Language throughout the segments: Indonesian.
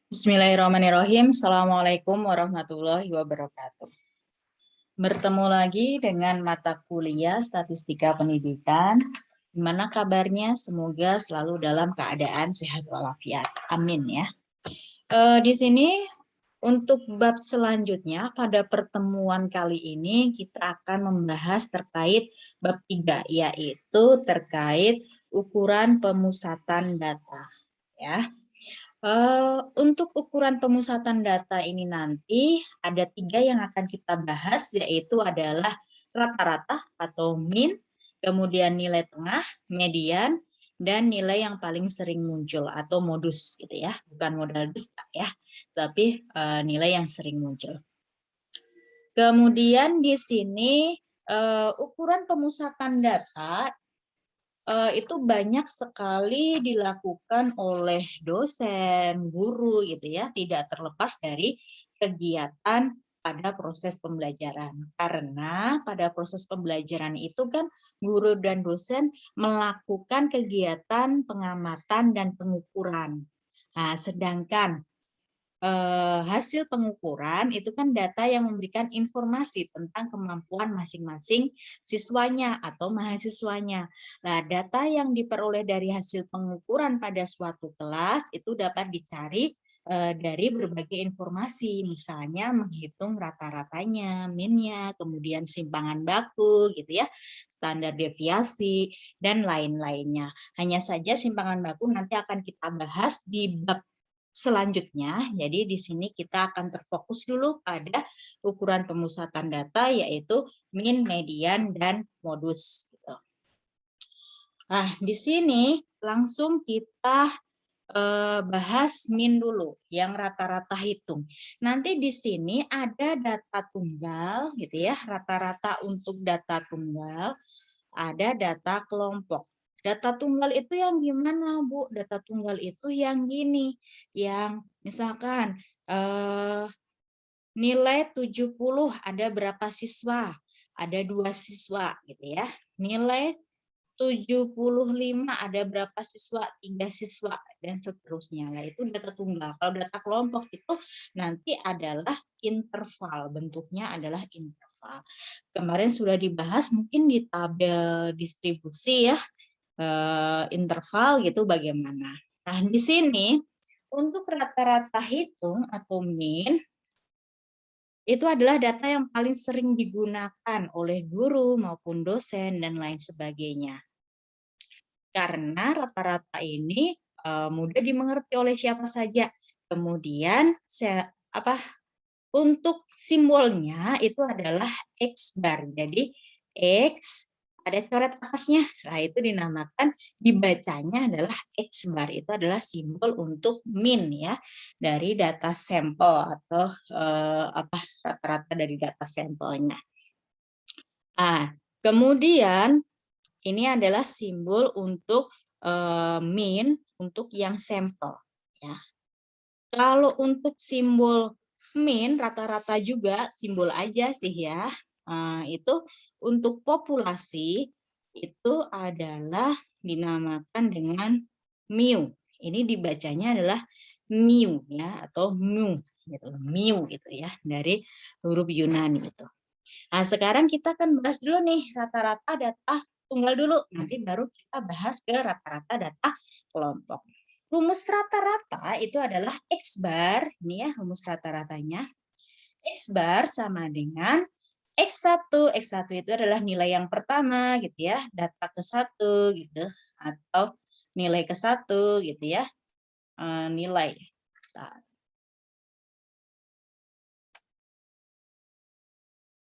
Bismillahirrahmanirrahim. Assalamualaikum warahmatullahi wabarakatuh. Bertemu lagi dengan mata kuliah Statistika Pendidikan. Gimana kabarnya? Semoga selalu dalam keadaan sehat walafiat. Amin ya. Di sini untuk bab selanjutnya pada pertemuan kali ini kita akan membahas terkait bab 3, yaitu terkait ukuran pemusatan data ya. Untuk ukuran pemusatan data ini nanti ada 3 yang akan kita bahas, yaitu adalah rata-rata atau mean, kemudian nilai tengah, median, dan nilai yang paling sering muncul atau modus gitu ya, bukan modal dusta ya, tapi nilai yang sering muncul. Kemudian di sini ukuran pemusatan data itu banyak sekali dilakukan oleh dosen, guru gitu ya, tidak terlepas dari kegiatan pada proses pembelajaran. Karena pada proses pembelajaran itu kan guru dan dosen melakukan kegiatan pengamatan dan pengukuran. Nah, sedangkan hasil pengukuran itu kan data yang memberikan informasi tentang kemampuan masing-masing siswanya atau mahasiswanya. Nah, data yang diperoleh dari hasil pengukuran pada suatu kelas itu dapat dicari dari berbagai informasi, misalnya menghitung rata-ratanya, min-nya, kemudian simpangan baku, gitu ya, standar deviasi, dan lain-lainnya. Hanya saja simpangan baku nanti akan kita bahas di bab selanjutnya. Jadi di sini kita akan terfokus dulu pada ukuran pemusatan data, yaitu mean, median, dan modus. Nah, di sini langsung kita bahas mean dulu, yang rata-rata hitung. Nanti di sini ada data tunggal, gitu ya, rata-rata untuk data tunggal, ada data kelompok. Data tunggal itu yang gimana, Bu? Data tunggal itu yang gini, yang misalkan nilai 70 ada berapa siswa? Ada 2 siswa gitu ya. Nilai 75 ada berapa siswa? 3 siswa dan seterusnya. Nah, itu data tunggal. Kalau data kelompok itu nanti adalah interval, bentuknya adalah interval. Kemarin sudah dibahas mungkin di tabel distribusi ya, interval gitu bagaimana. Nah, di sini untuk rata-rata hitung atau mean itu adalah data yang paling sering digunakan oleh guru maupun dosen dan lain sebagainya. Karena rata-rata ini mudah dimengerti oleh siapa saja. Kemudian untuk simbolnya itu adalah X bar. Jadi X ada coret atasnya. Nah, itu dinamakan, dibacanya adalah X bar. Itu adalah simbol untuk mean ya, dari data sampel atau rata-rata dari data sampelnya. Nah, kemudian ini adalah simbol untuk mean untuk yang sampel ya. Kalau untuk simbol mean rata-rata juga simbol aja sih ya. Itu untuk populasi itu adalah dinamakan dengan mu. Ini dibacanya adalah mu ya, atau mu gitu ya, dari huruf Yunani itu. Nah, sekarang kita akan bahas dulu nih rata-rata data tunggal dulu, nanti baru kita bahas ke rata-rata data kelompok. Rumus rata-rata itu adalah X bar, ini ya rumus rata-ratanya. X bar sama dengan X1. X1 itu adalah nilai yang pertama gitu ya, data ke-1 gitu, atau nilai ke-1 gitu ya, nilai.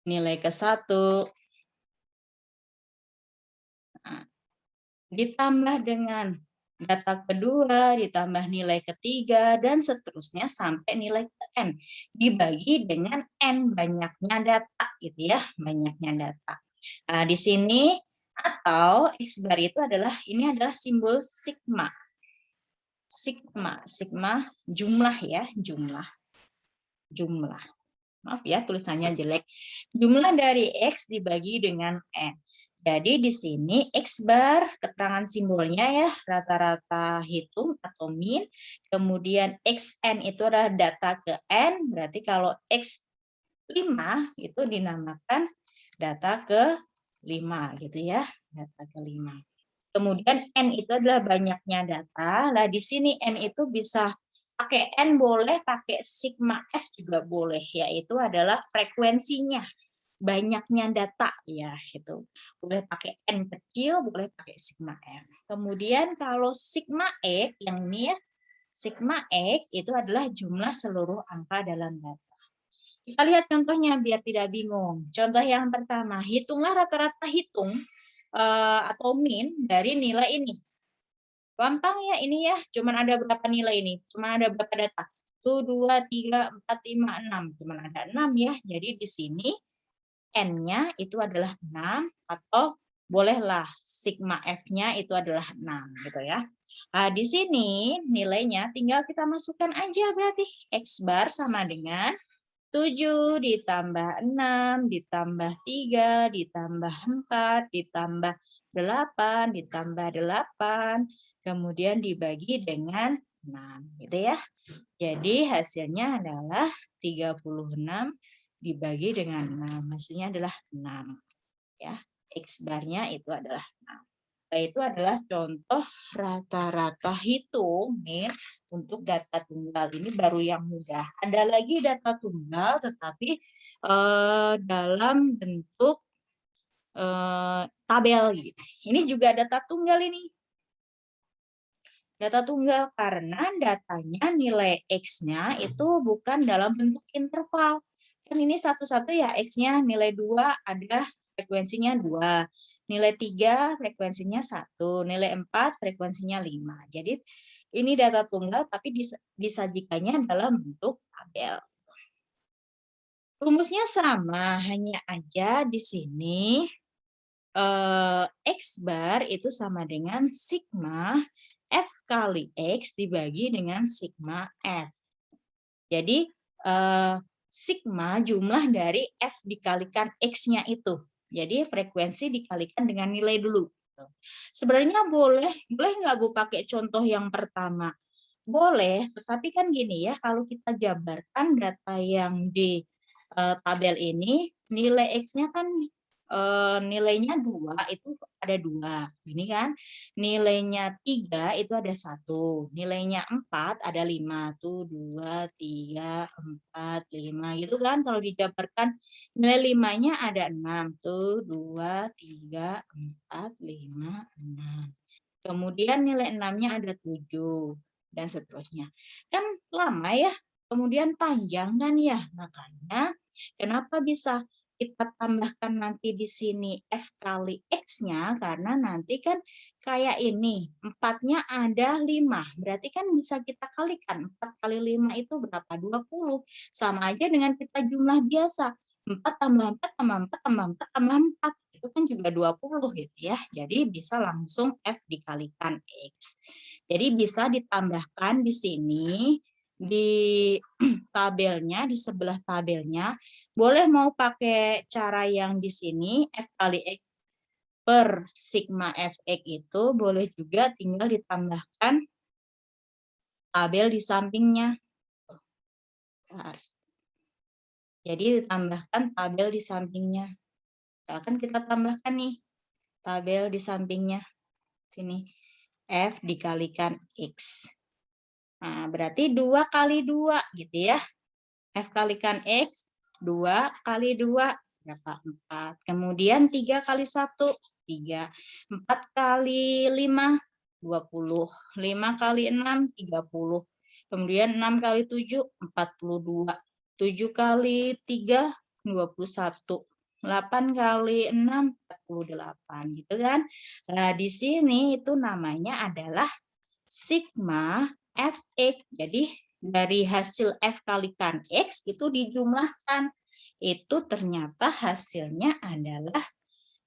Nilai ke-1. Nah, ditambah dengan data kedua, ditambah nilai ketiga, dan seterusnya sampai nilai ke N. Dibagi dengan N banyaknya data, gitu ya, banyaknya data. Nah, di sini, atau X bar itu adalah, ini adalah simbol sigma. Sigma jumlah ya, jumlah. Maaf ya, tulisannya jelek. Jumlah dari X dibagi dengan N. Jadi di sini X bar, keterangan simbolnya ya, rata-rata hitung atau min. Kemudian XN itu adalah data ke N, berarti kalau X5 itu dinamakan data ke 5 gitu ya, data ke 5. Kemudian N itu adalah banyaknya data. Nah, di sini N itu bisa pakai N boleh, pakai sigma F juga boleh, yaitu adalah frekuensinya. Banyaknya data ya itu boleh pakai N kecil, boleh pakai sigma F. Kemudian kalau sigma X yang ini ya, sigma X itu adalah jumlah seluruh angka dalam data. Kita lihat contohnya biar tidak bingung. Contoh yang pertama, hitunglah rata-rata hitung atau min dari nilai ini. Gampang ya ini ya, cuman ada berapa nilai ini? Cuman ada berapa data? 1, 2, 3, 4, 5, 6. Cuman ada 6 ya. Jadi di sini N-nya itu adalah 6 atau bolehlah sigma F-nya itu adalah 6 gitu ya. Nah, di sini nilainya tinggal kita masukkan aja berarti X bar sama dengan 7 ditambah 6 ditambah 3 ditambah 4 ditambah 8 ditambah 8 kemudian dibagi dengan 6 gitu ya. Jadi hasilnya adalah 36 dibagi dengan 6. Hasilnya adalah 6. Ya, X barnya itu adalah 6. Nah, itu adalah contoh rata-rata hitung nih untuk data tunggal. Ini baru yang mudah. Ada lagi data tunggal tetapi dalam bentuk tabel gitu. Ini juga data tunggal ini. Data tunggal karena datanya nilai X-nya itu bukan dalam bentuk interval. Kan ini satu-satu ya X-nya nilai 2 ada frekuensinya 2. Nilai 3 frekuensinya 1. Nilai 4 frekuensinya 5. Jadi ini data tunggal tapi disajikannya dalam bentuk tabel. Rumusnya sama, hanya aja di sini X bar itu sama dengan sigma F kali X dibagi dengan sigma F. Jadi, sigma jumlah dari F dikalikan X-nya itu. Jadi, frekuensi dikalikan dengan nilai dulu. Sebenarnya boleh nggak Bu pakai contoh yang pertama? Boleh, tetapi kan gini ya, kalau kita jabarkan data yang di tabel ini, nilai X-nya kan nilainya 2 itu ada 2, ini kan. Nilainya 3 itu ada 1, nilainya 4 ada 5, tuh 2, 3, 4, 5 gitu kan. Kalau dijabarkan nilai 5-nya ada 6, tuh 2, 3, 4, 5, 6. Kemudian nilai 6-nya ada 7 dan seterusnya. Kan lama ya, kemudian panjang kan ya. Makanya kenapa bisa kita tambahkan nanti di sini F kali X-nya, karena nanti kan kayak ini, 4-nya ada 5, berarti kan bisa kita kalikan, 4 kali 5 itu berapa? 20, sama aja dengan kita jumlah biasa, 4 tambah 4 tambah 4 tambah 4 tambah 4, itu kan juga 20 gitu ya, jadi bisa langsung F dikalikan X. Jadi bisa ditambahkan di sini, di tabelnya, di sebelah tabelnya, boleh mau pakai cara yang di sini, F kali X per sigma Fx itu, boleh juga tinggal ditambahkan tabel di sampingnya. Jadi ditambahkan tabel di sampingnya. Misalkan kita tambahkan nih, tabel di sampingnya. Sini, F dikalikan X. Nah, berarti 2 kali 2 gitu ya. F kalikan X, 2 kali 2, berapa? 4. Kemudian 3 kali 1, 3. 4 kali 5, 20. 5 kali 6, 30. Kemudian 6 kali 7, 42. 7 kali 3, 21. 8 kali 6, 48. Gitu kan. Nah, di sini itu namanya adalah sigma Fx. Jadi dari hasil F kalikan X itu dijumlahkan. Itu ternyata hasilnya adalah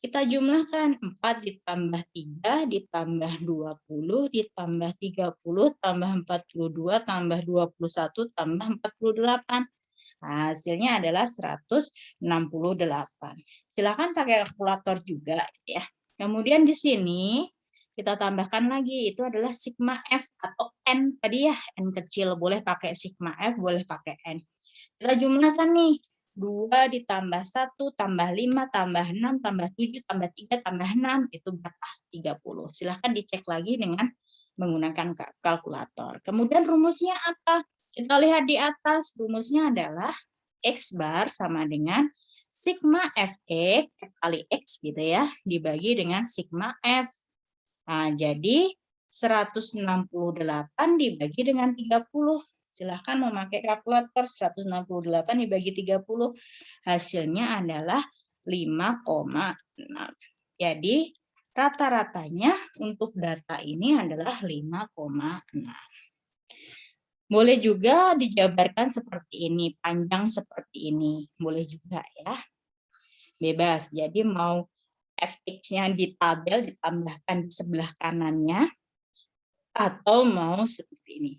kita jumlahkan 4 ditambah 3 ditambah 20 ditambah 30 tambah 42 tambah 21 tambah 48. Nah, hasilnya adalah 168. Silakan pakai kalkulator juga ya. Kemudian di sini kita tambahkan lagi, itu adalah sigma F atau N tadi ya, N kecil. Boleh pakai sigma F, boleh pakai N. Kita jumlahkan nih, 2 ditambah 1, tambah 5, tambah 6, tambah 7, tambah 3, tambah 6, itu berapa? 30. Silahkan dicek lagi dengan menggunakan kalkulator. Kemudian rumusnya apa? Kita lihat di atas, rumusnya adalah X bar sama dengan sigma Fx, F kali X gitu ya, dibagi dengan sigma F. Nah, jadi 168 dibagi dengan 30. Silahkan memakai kalkulator, 168 dibagi 30. Hasilnya adalah 5,6. Jadi, rata-ratanya untuk data ini adalah 5,6. Boleh juga dijabarkan seperti ini, panjang seperti ini. Boleh juga ya. Bebas. Jadi mau fx-nya di tabel ditambahkan di sebelah kanannya atau mau seperti ini.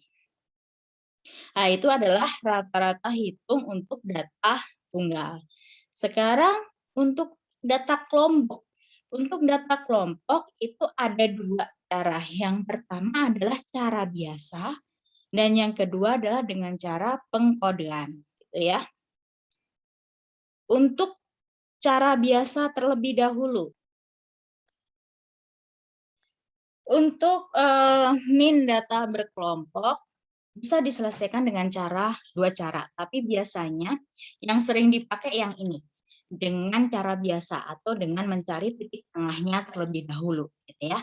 Nah, itu adalah rata-rata hitung untuk data tunggal. Sekarang untuk data kelompok. Untuk data kelompok itu ada 2 cara. Yang pertama adalah cara biasa dan yang kedua adalah dengan cara pengkodean, gitu ya. Untuk cara biasa terlebih dahulu. Untuk min data berkelompok bisa diselesaikan dengan 2 cara, tapi biasanya yang sering dipakai yang ini, dengan cara biasa atau dengan mencari titik tengahnya terlebih dahulu, gitu ya.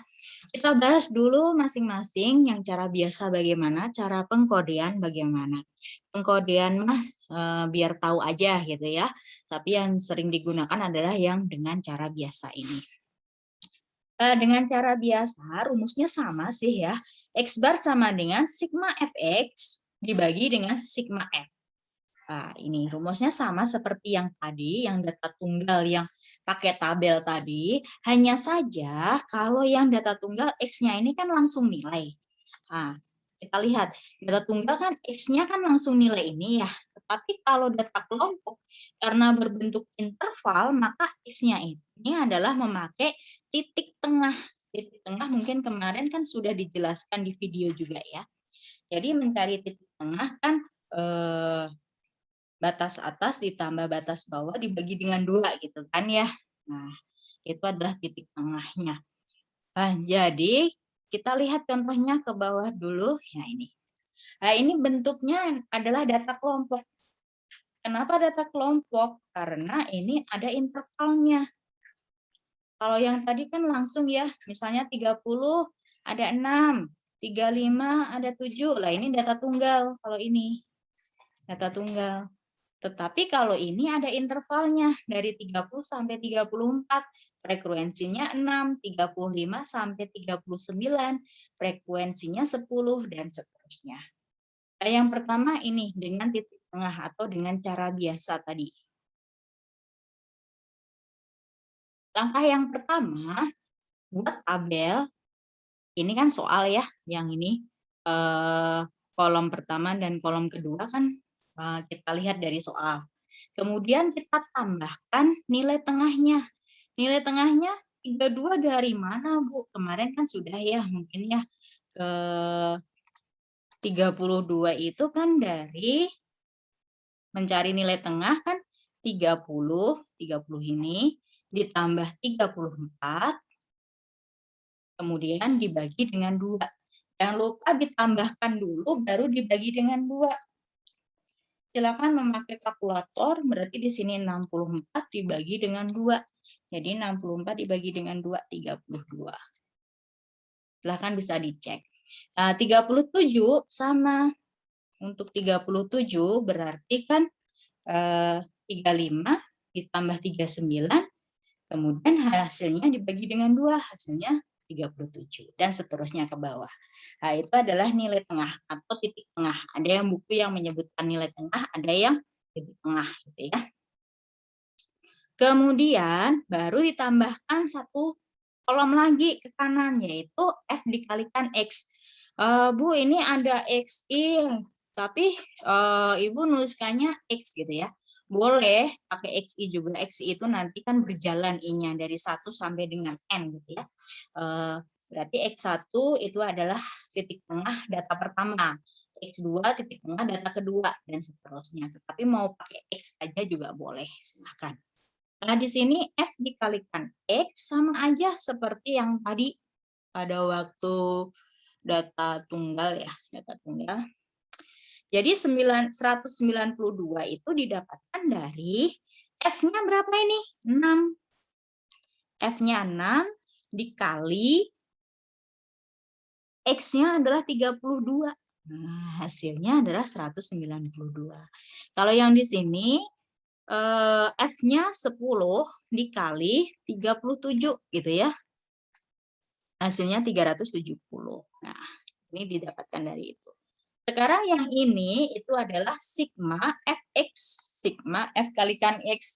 Kita bahas dulu masing-masing, yang cara biasa bagaimana, cara pengkodean bagaimana. Pengkodean Mas biar tahu aja gitu ya, tapi yang sering digunakan adalah yang dengan cara biasa ini. Dengan cara biasa, rumusnya sama sih ya. X bar sama dengan sigma Fx dibagi dengan sigma F. Nah, ini rumusnya sama seperti yang tadi, yang data tunggal yang pakai tabel tadi. Hanya saja kalau yang data tunggal X-nya ini kan langsung nilai. Nah, kita lihat, data tunggal kan X-nya kan langsung nilai ini ya. Tetapi kalau data kelompok, karena berbentuk interval, maka X-nya ini adalah memakai titik tengah. Titik tengah mungkin kemarin kan sudah dijelaskan di video juga ya. Jadi mencari titik tengah kan batas atas ditambah batas bawah dibagi dengan 2 gitu kan ya. Nah, itu adalah titik tengahnya. Nah, jadi kita lihat contohnya ke bawah dulu. Ya ini. Nah, ini bentuknya adalah data kelompok. Kenapa data kelompok? Karena ini ada intervalnya. Kalau yang tadi kan langsung ya, misalnya 30 ada 6, 35 ada 7. Lah ini data tunggal kalau ini. Data tunggal. Tetapi kalau ini ada intervalnya dari 30 sampai 34. Frekuensinya 6, 35 sampai 39, frekuensinya 10 dan seterusnya. Nah, yang pertama ini dengan titik tengah atau dengan cara biasa tadi. Langkah yang pertama, buat tabel. Ini kan soal ya, yang ini kolom pertama dan kolom kedua kan kita lihat dari soal. Kemudian kita tambahkan nilai tengahnya. Nilai tengahnya 32 dari mana, Bu? Kemarin kan sudah ya, mungkin ya. 32 itu kan dari mencari nilai tengah kan 30 ini ditambah 34, kemudian dibagi dengan 2. Jangan lupa ditambahkan dulu, baru dibagi dengan 2. Silakan memakai kalkulator, berarti di sini 64 dibagi dengan 2. Jadi 64 dibagi dengan 2, 32. Silakan bisa dicek. Nah, 37 sama. Untuk 37 berarti kan 35 ditambah 39, kemudian hasilnya dibagi dengan 2, hasilnya 37, dan seterusnya ke bawah. Nah, itu adalah nilai tengah atau titik tengah. Ada yang buku yang menyebutkan nilai tengah, ada yang titik tengah, gitu ya. Kemudian baru ditambahkan satu kolom lagi ke kanan, yaitu F dikalikan X. Bu, ini ada XI, tapi Ibu nuliskannya X gitu ya. Boleh pakai XI juga. XI itu nanti kan berjalan I-nya dari 1 sampai dengan N gitu ya. Berarti X1 itu adalah titik tengah data pertama. X2 titik tengah data kedua dan seterusnya. Tapi mau pakai X aja juga boleh, silahkan. Nah, di sini F dikalikan X sama aja seperti yang tadi pada waktu data tunggal ya, data tunggal. Jadi 192 itu didapatkan dari F-nya berapa ini? 6. F-nya 6 dikali X-nya adalah 32. Nah, hasilnya adalah 192. Kalau yang di sini F-nya 10 dikali 37 gitu ya. Hasilnya 370. Nah, ini didapatkan dari itu. Sekarang yang ini itu adalah sigma Fx, sigma F kalikan X.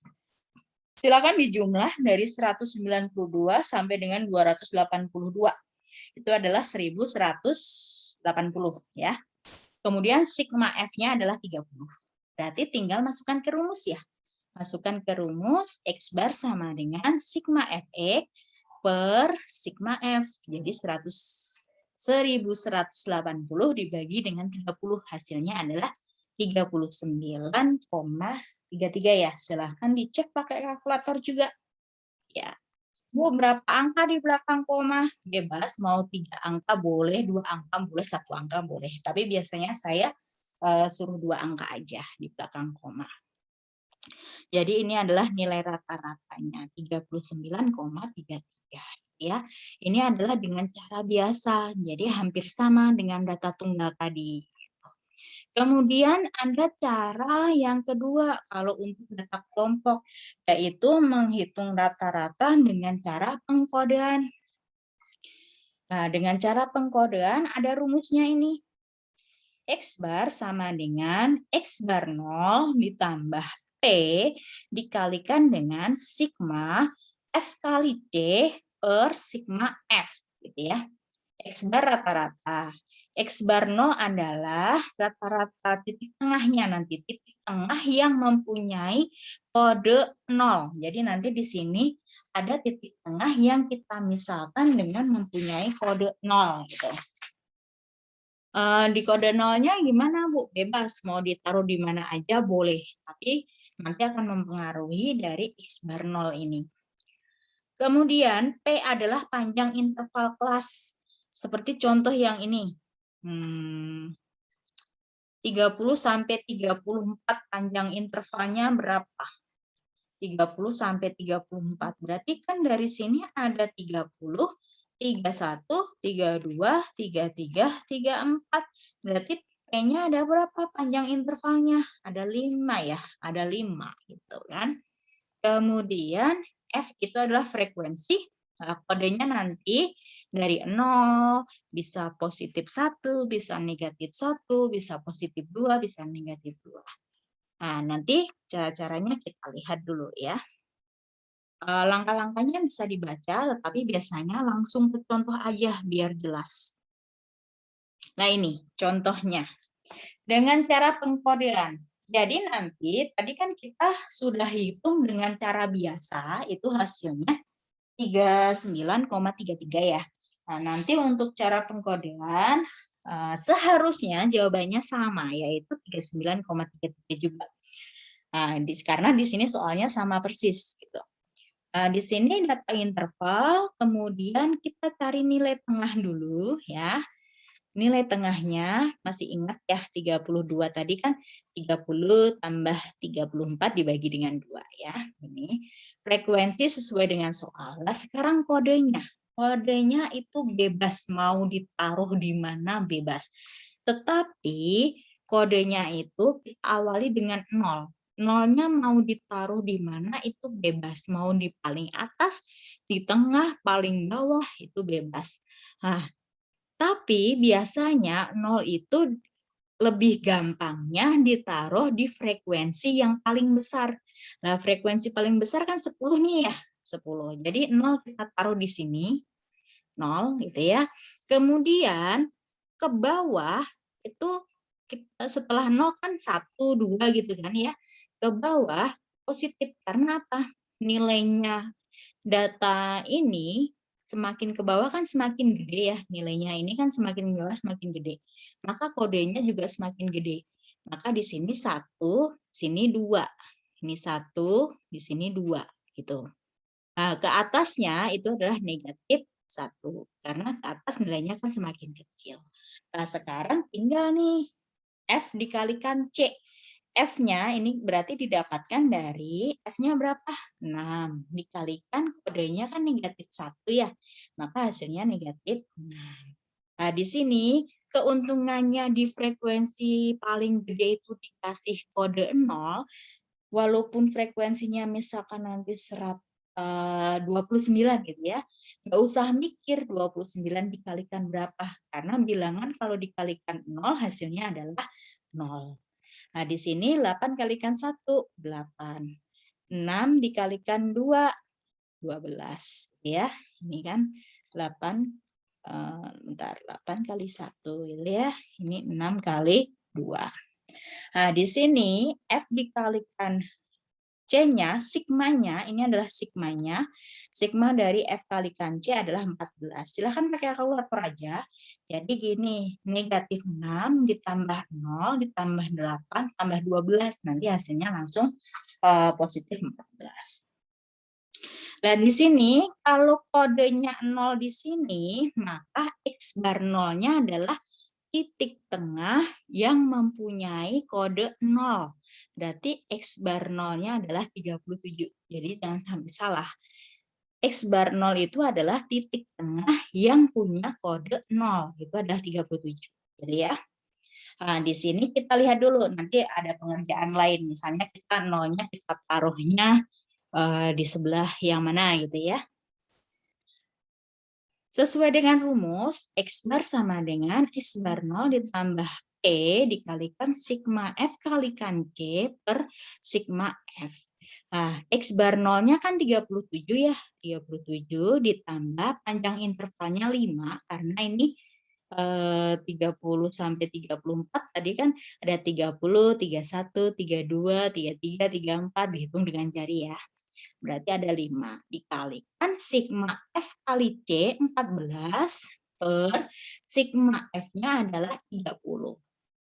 Silakan dijumlah dari 192 sampai dengan 282. Itu adalah 1180 ya. Kemudian sigma F-nya adalah 30. Berarti tinggal masukkan ke rumus ya. Masukkan ke rumus X bar sama dengan sigma Fx per sigma F. Jadi 1180 dibagi dengan 30, hasilnya adalah 39,33 ya. Silahkan dicek pakai kalkulator juga. Ya. Bu, berapa angka di belakang koma? Bebas, mau 3 angka boleh, 2 angka boleh, 1 angka boleh. Tapi biasanya saya suruh 2 angka aja di belakang koma. Jadi ini adalah nilai rata-ratanya 39,33 ya. Ini adalah dengan cara biasa. Jadi hampir sama dengan data tunggal tadi. Kemudian ada cara yang kedua kalau untuk data kelompok, yaitu menghitung rata-rata dengan cara pengkodean. Nah, dengan cara pengkodean ada rumusnya ini. X bar sama dengan X bar 0 ditambah P dikalikan dengan sigma F kali C per sigma F. Gitu ya. X bar rata-rata. X bar 0 adalah rata-rata titik tengahnya nanti. Titik tengah yang mempunyai kode 0. Jadi nanti di sini ada titik tengah yang kita misalkan dengan mempunyai kode 0. Gitu. Di kode 0-nya gimana, Bu? Bebas, mau ditaruh di mana aja boleh. Tapi nanti akan mempengaruhi dari X bar 0 ini. Kemudian P adalah panjang interval kelas. Seperti contoh yang ini. 30 sampai 34 panjang intervalnya berapa? 30 sampai 34. Berarti kan dari sini ada 30, 31, 32, 33, 34. Berarti P-nya ada berapa panjang intervalnya? Ada 5 ya, ada 5 gitu kan. Kemudian F itu adalah frekuensi, kodenya nanti dari 0, bisa positif 1, bisa negatif 1, bisa positif 2, bisa negatif 2. Nah, nanti cara-caranya kita lihat dulu ya. Langkah-langkahnya bisa dibaca, tetapi biasanya langsung ke contoh aja biar jelas. Nah, ini contohnya. Dengan cara pengkodean. Jadi nanti tadi kan kita sudah hitung dengan cara biasa, itu hasilnya 39,33 ya. Nah, nanti untuk cara pengkodean seharusnya jawabannya sama, yaitu 39,33 juga. Nah, karena di sini soalnya sama persis gitu. Nah, di sini data interval, kemudian kita cari nilai tengah dulu ya. Nilai tengahnya masih ingat ya 32 tadi kan 30 tambah 34 dibagi dengan 2 ya. Ini frekuensi sesuai dengan soal. Nah, sekarang kodenya. Kodenya itu bebas mau ditaruh di mana bebas. Tetapi kodenya itu kita awali dengan 0. Nolnya mau ditaruh di mana itu bebas. Mau di paling atas, di tengah, paling bawah itu bebas. Nah, tapi biasanya 0 itu lebih gampangnya ditaruh di frekuensi yang paling besar. Nah, frekuensi paling besar kan 10 nih ya, 10. Jadi 0 kita taruh di sini, 0 gitu ya. Kemudian ke bawah itu kita, setelah 0 kan 1, 2 gitu kan ya. ke bawah positif. Karena apa? Nilainya data ini semakin ke bawah kan semakin gede ya. Nilainya ini kan semakin ke bawah semakin gede. Maka kodenya juga semakin gede. Maka di sini 1, sini 2. Ini 1, di sini 2 gitu. Nah, ke atasnya itu adalah negatif 1 karena ke atas nilainya kan semakin kecil. Nah, sekarang tinggal nih F dikalikan C. F-nya ini berarti didapatkan dari F-nya berapa? 6. Dikalikan kodenya kan negatif 1 ya. Maka hasilnya negatif 6. Nah, di sini keuntungannya di frekuensi paling gede itu dikasih kode 0, walaupun frekuensinya misalkan nanti 29 gitu ya, nggak usah mikir 29 dikalikan berapa, karena bilangan kalau dikalikan 0 hasilnya adalah 0. Nah, di sini 8 kalikan 1, 8. 6 dikalikan 2, 12. Ya, ini kan 8, bentar, 8 kali 1 gitu ya. Ini 6 kali 2. Nah, di sini F dikalikan C-nya, sigmanya, ini adalah sigmanya. Sigma dari F kalikan C adalah 14. Silahkan pakai kalkulator aja. Jadi gini, negatif 6 ditambah 0 ditambah 8 tambah 12. Nanti hasilnya langsung positif 14. Dan di sini, kalau kodenya 0 di sini, maka X bar 0-nya adalah titik tengah yang mempunyai kode 0. Berarti X bar 0-nya adalah 37. Jadi jangan sampai salah. X bar 0 itu adalah titik tengah yang punya kode 0. Itu adalah 37. Jadi ya. Nah, di sini kita lihat dulu. Nanti ada pengerjaan lain. Misalnya kita 0-nya kita taruhnya di sebelah yang mana gitu ya. Sesuai dengan rumus, X bar sama dengan X bar 0 ditambah E dikalikan sigma F kalikan C per sigma F. Nah, X bar 0-nya kan 37 ya. 37 ditambah panjang intervalnya 5, karena ini 30 sampai 34, tadi kan ada 30, 31, 32, 33, 34, dihitung dengan jari ya. Berarti ada 5 dikalikan sigma F kali C 14 per sigma F-nya adalah 30.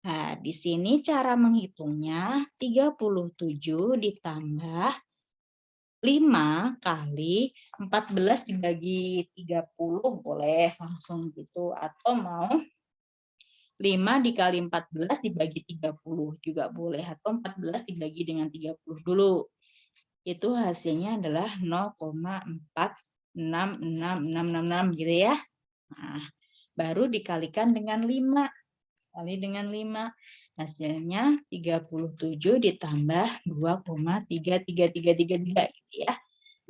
Nah, di sini cara menghitungnya 37 ditambah 5 kali 14 dibagi 30 boleh langsung gitu, atau mau 5 dikali 14 dibagi 30 juga boleh, atau 14 dibagi dengan 30 dulu. Itu hasilnya adalah 0,466666 gitu ya. Nah, baru dikalikan dengan 5. Kali dengan 5. Hasilnya 37 ditambah 2,33333 gitu ya.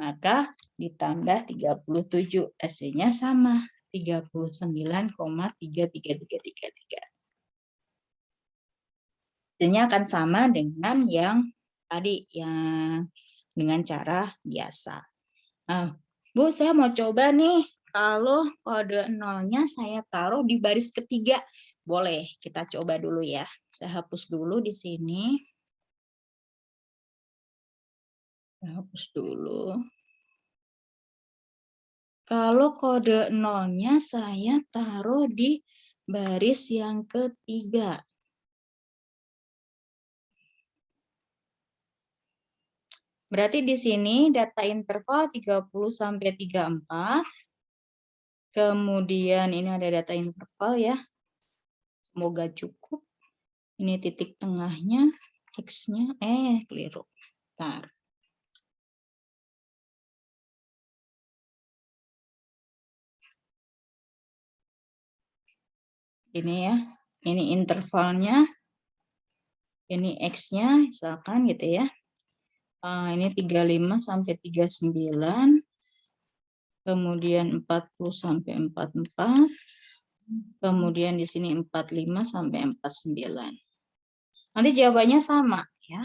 Maka ditambah 37, hasilnya sama 39,33333. Hasilnya akan sama dengan yang tadi, yang dengan cara biasa. Nah, Bu, saya mau coba nih, kalau kode 0-nya saya taruh di baris ketiga. Boleh, kita coba dulu ya. Saya hapus dulu di sini. Saya hapus dulu. Kalau kode 0-nya saya taruh di baris yang ketiga. Berarti di sini data interval 30 sampai 34. Kemudian ini ada data interval ya. Semoga cukup. Ini titik tengahnya, X-nya, keliru. Bentar. Ini ya, ini intervalnya, ini X-nya, misalkan gitu ya. Ini 35 sampai 39, kemudian 40 sampai 44, kemudian di sini 45 sampai 49. Nanti jawabannya sama ya.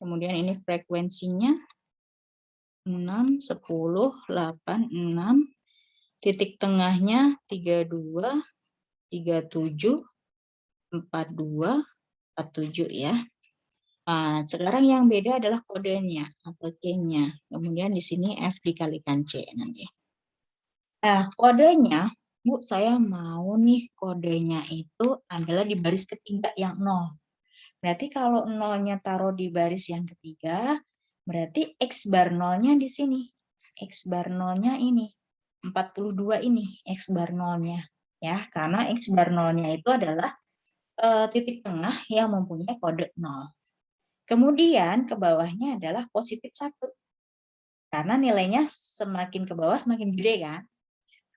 Kemudian ini frekuensinya 6, 10, 8, 6. Titik tengahnya 32, 37, 42, 47 ya. Nah, sekarang yang beda adalah kodenya atau C-nya. Kemudian di sini F dikalikan C nanti. Nah, kodenya, Bu, saya mau nih kodenya itu adalah di baris ketiga yang 0. Berarti kalau 0-nya taruh di baris yang ketiga, berarti X bar 0-nya di sini. X bar 0-nya ini. 42 ini X bar 0-nya. Ya, karena X bar 0-nya itu adalah titik tengah yang mempunyai kode 0. Kemudian ke bawahnya adalah positif 1. Karena nilainya semakin ke bawah semakin gede kan.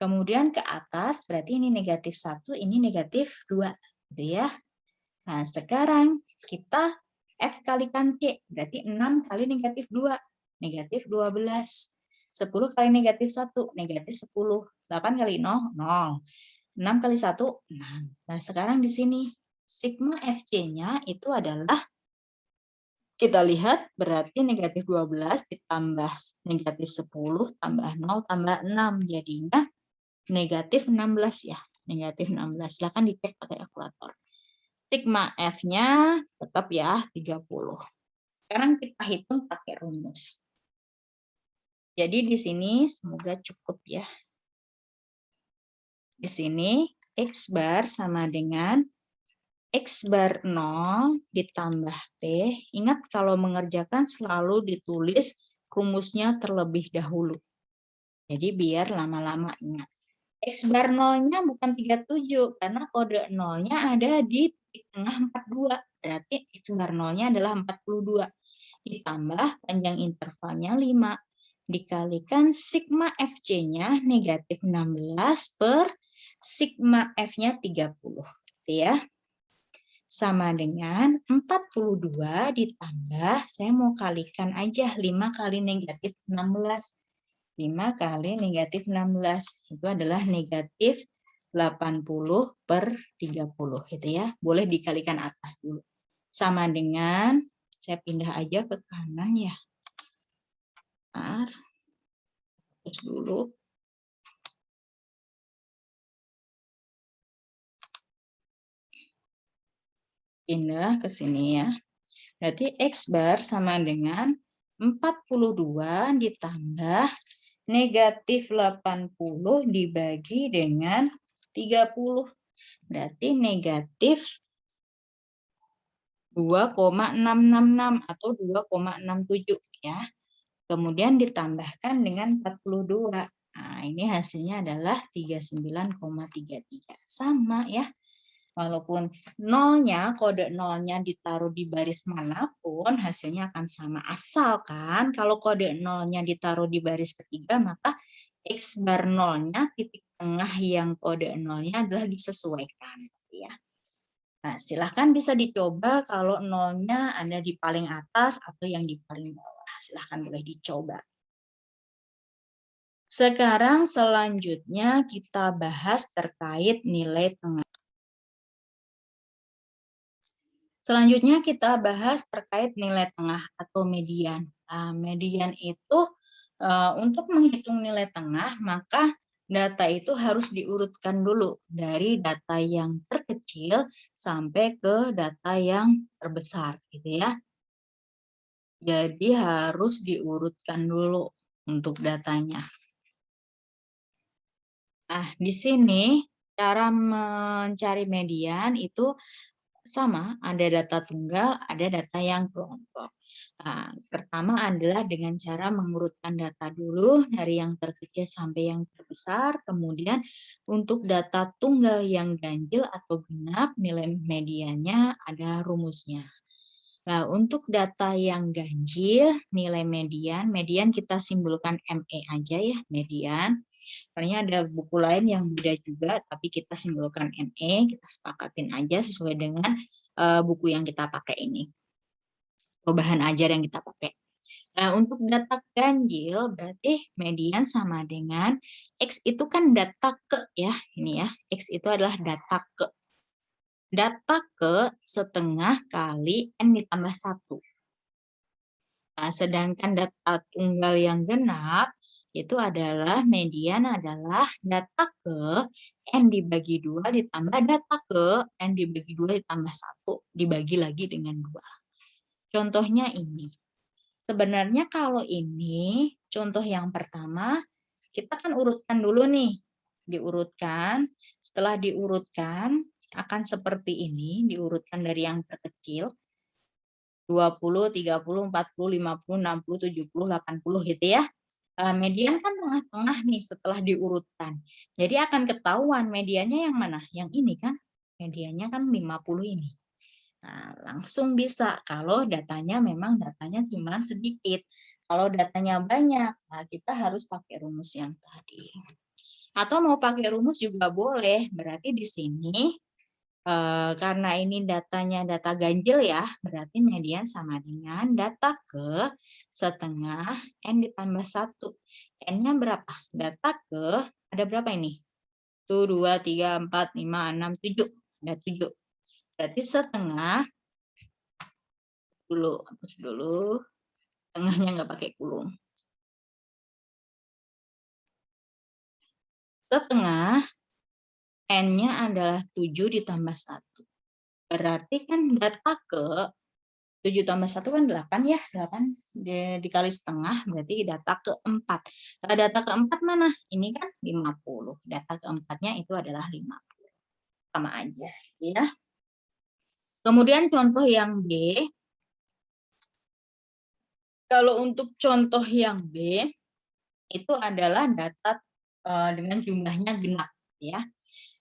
Kemudian ke atas berarti ini negatif 1, ini negatif 2. Gitu ya. Nah, sekarang kita F kalikan C, berarti 6 kali negatif 2, negatif 12. 10 kali negatif 1, negatif 10. 8 kali 0, 0. 6 kali 1, 6. Nah, sekarang di sini, sigma FC-nya itu adalah, kita lihat berarti negatif 12 ditambah negatif 10 tambah 0 tambah 6. Jadinya negatif 16 ya. Negatif 16. Silahkan dicek pakai kalkulator. Sigma F-nya tetap ya 30. Sekarang kita hitung pakai rumus. Jadi di sini semoga cukup ya. Di sini X bar sama dengan X bar 0 ditambah P. Ingat kalau mengerjakan selalu ditulis rumusnya terlebih dahulu. Jadi biar lama-lama ingat. X bar 0-nya bukan 37 karena kode 0-nya ada di titik tengah 42. Berarti X bar 0-nya adalah 42. Ditambah panjang intervalnya 5. Dikalikan sigma FC-nya negatif 16 per sigma F-nya 30. Gitu ya. Sama dengan 42 ditambah, saya mau kalikan aja 5 kali negatif 16. 5 kali negatif 16 itu adalah negatif 80 per 30 gitu ya. Boleh dikalikan atas dulu. Sama dengan, saya pindah aja ke kanan ya. Bentar. Terus dulu. Pindah ke sini ya. Berarti X bar sama dengan 42 ditambah negatif 80 dibagi dengan 30. Berarti negatif 2,666 atau 2,67 ya. Kemudian ditambahkan dengan 42. Nah, ini hasilnya adalah 39,33. Sama ya. Walaupun nolnya, kode nolnya ditaruh di baris manapun, hasilnya akan sama. Asalkan kalau kode nolnya ditaruh di baris ketiga, maka X bar nolnya, titik tengah yang kode nolnya adalah disesuaikan. Ya. Nah, silahkan bisa dicoba kalau nolnya ada di paling atas atau yang di paling bawah. Silahkan boleh dicoba. Sekarang selanjutnya kita bahas terkait nilai tengah. Selanjutnya kita bahas terkait nilai tengah atau median. Nah, median itu untuk menghitung nilai tengah, maka data itu harus diurutkan dulu dari data yang terkecil sampai ke data yang terbesar, gitu ya. Jadi harus diurutkan dulu untuk datanya. Nah, di sini cara mencari median itu sama, ada data tunggal, ada data yang kelompok. Nah, pertama adalah dengan cara mengurutkan data dulu dari yang terkecil sampai yang terbesar. Kemudian untuk data tunggal yang ganjil atau genap, nilai mediannya ada rumusnya. Nah, untuk data yang ganjil, nilai median kita simbolkan ME aja ya, median. Sebenarnya ada buku lain yang beda juga, tapi kita simbolkan ME, kita sepakatin aja sesuai dengan buku yang kita pakai ini. Bahan ajar yang kita pakai. Nah, untuk data ganjil berarti median sama dengan X itu kan data ke ya, ini ya. X itu adalah data ke. Data ke setengah kali N ditambah 1. Nah, sedangkan data tunggal yang genap itu adalah median adalah data ke N dibagi 2 ditambah data ke N dibagi 2 ditambah 1 dibagi lagi dengan 2. contohnya ini. Sebenarnya kalau ini contoh yang pertama, kita kan urutkan dulu nih. Diurutkan, setelah diurutkan akan seperti ini, diurutkan dari yang terkecil. 20, 30, 40, 50, 60, 70, 80 gitu ya. Median kan tengah-tengah nih setelah diurutkan. Jadi akan ketahuan mediannya yang mana? Yang ini kan. Mediannya kan 50 ini. Nah, langsung bisa kalau datanya memang datanya cuma sedikit. Kalau datanya banyak, nah kita harus pakai rumus yang tadi. Atau mau pakai rumus juga boleh. Berarti di sini karena ini datanya data ganjil ya, berarti median sama dengan data ke setengah N ditambah 1. N-nya berapa? Data ke, ada berapa ini? 1, 2, 3, 4, 5, 6, 7. Ada 7. Berarti setengah, hapus dulu. Setengahnya nggak pakai kurung. Setengah, N-nya adalah 7 ditambah 1. Berarti kan data ke 7 tambah 1 kan 8 ya, 8 dikali setengah berarti data keempat. Nah, data keempat mana? Ini kan 50. Data keempatnya itu adalah 50. Sama aja ya. Kemudian contoh yang B. Kalau untuk contoh yang B itu adalah data dengan jumlahnya genap ya.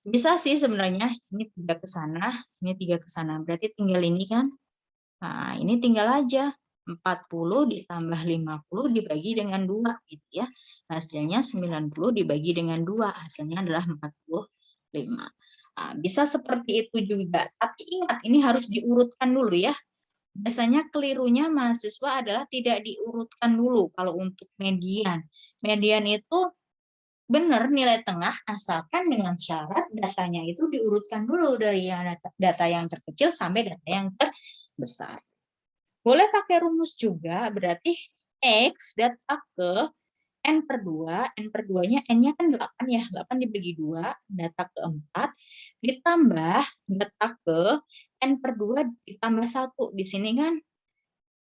Bisa sih sebenarnya ini 3 ke sana, ini 3 ke sana. Berarti tinggal ini kan. Nah, ini tinggal aja 40 ditambah 50 dibagi dengan 2 gitu ya. Hasilnya 90 dibagi dengan 2, hasilnya adalah 45. Nah, bisa seperti itu juga, tapi ingat ini harus diurutkan dulu ya. Biasanya kelirunya mahasiswa adalah tidak diurutkan dulu kalau untuk median. Median itu benar nilai tengah asalkan dengan syarat datanya itu diurutkan dulu dari data yang terkecil sampai data yang terbesar. Boleh pakai rumus juga, berarti X data ke N per 2, N per 2-nya N-nya kan 8 ya, 8 dibagi 2, data ke 4, ditambah data ke N per 2 ditambah 1. Di sini kan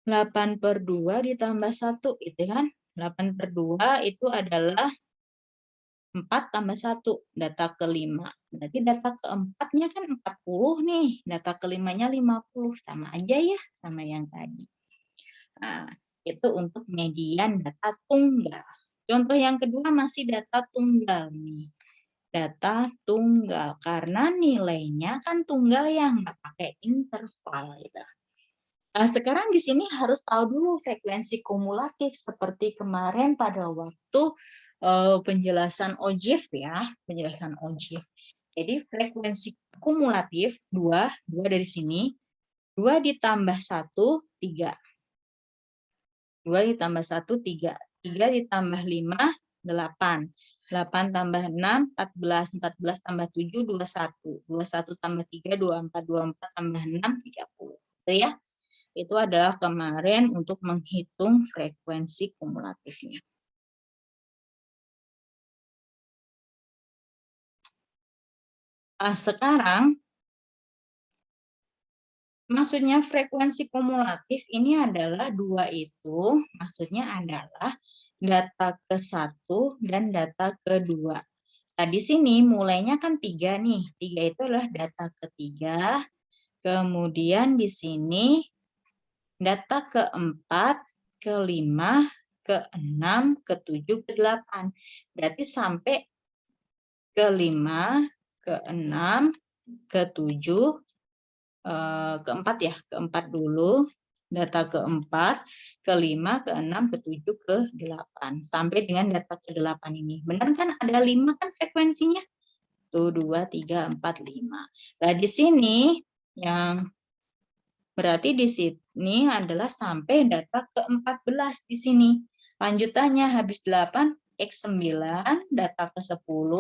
8 per 2 ditambah 1, itu kan 8 per 2 itu adalah 4 tambah 1, data ke-5. Berarti data ke-4-nya kan 40 nih, data ke-5-nya 50, sama aja ya sama yang tadi. Nah, itu untuk median data tunggal. Contoh yang kedua masih data tunggal nih. Data tunggal, karena nilainya kan tunggal yang nggak pakai interval. Gitu. Nah, sekarang di sini harus tahu dulu frekuensi kumulatif seperti kemarin pada waktu penjelasan OJIF ya, penjelasan OJIF. Jadi frekuensi kumulatif 2 dari sini, 2 ditambah 1, 3. 2 ditambah 1, 3. 3 ditambah 5, 8. 8 tambah 6, 14. 14 tambah 7, 21. 21 tambah 3, 24. 24 tambah 6, 30. Itu ya. Itu adalah kemarin untuk menghitung frekuensi kumulatifnya. Nah, sekarang maksudnya frekuensi kumulatif ini adalah 2 itu, maksudnya adalah data ke-1 dan data ke-2. Nah, di sini mulainya kan 3 nih. 3 itu adalah data ketiga. Kemudian di sini data ke-4, ke-5, ke-6, ke-7, ke-8. Berarti sampai ke-5, ke-6, ke-7, ke-4 ya. Ke-4 dulu. Data ke-4, ke-5, ke-6, ke-7, ke-8. Sampai dengan data ke-8 ini. Benar kan ada 5 kan frekuensinya? 1, 2, 3, 4, 5. Nah, di sini yang berarti di sini adalah sampai data ke-14 di sini. Lanjutannya habis 8, X9, data ke-10,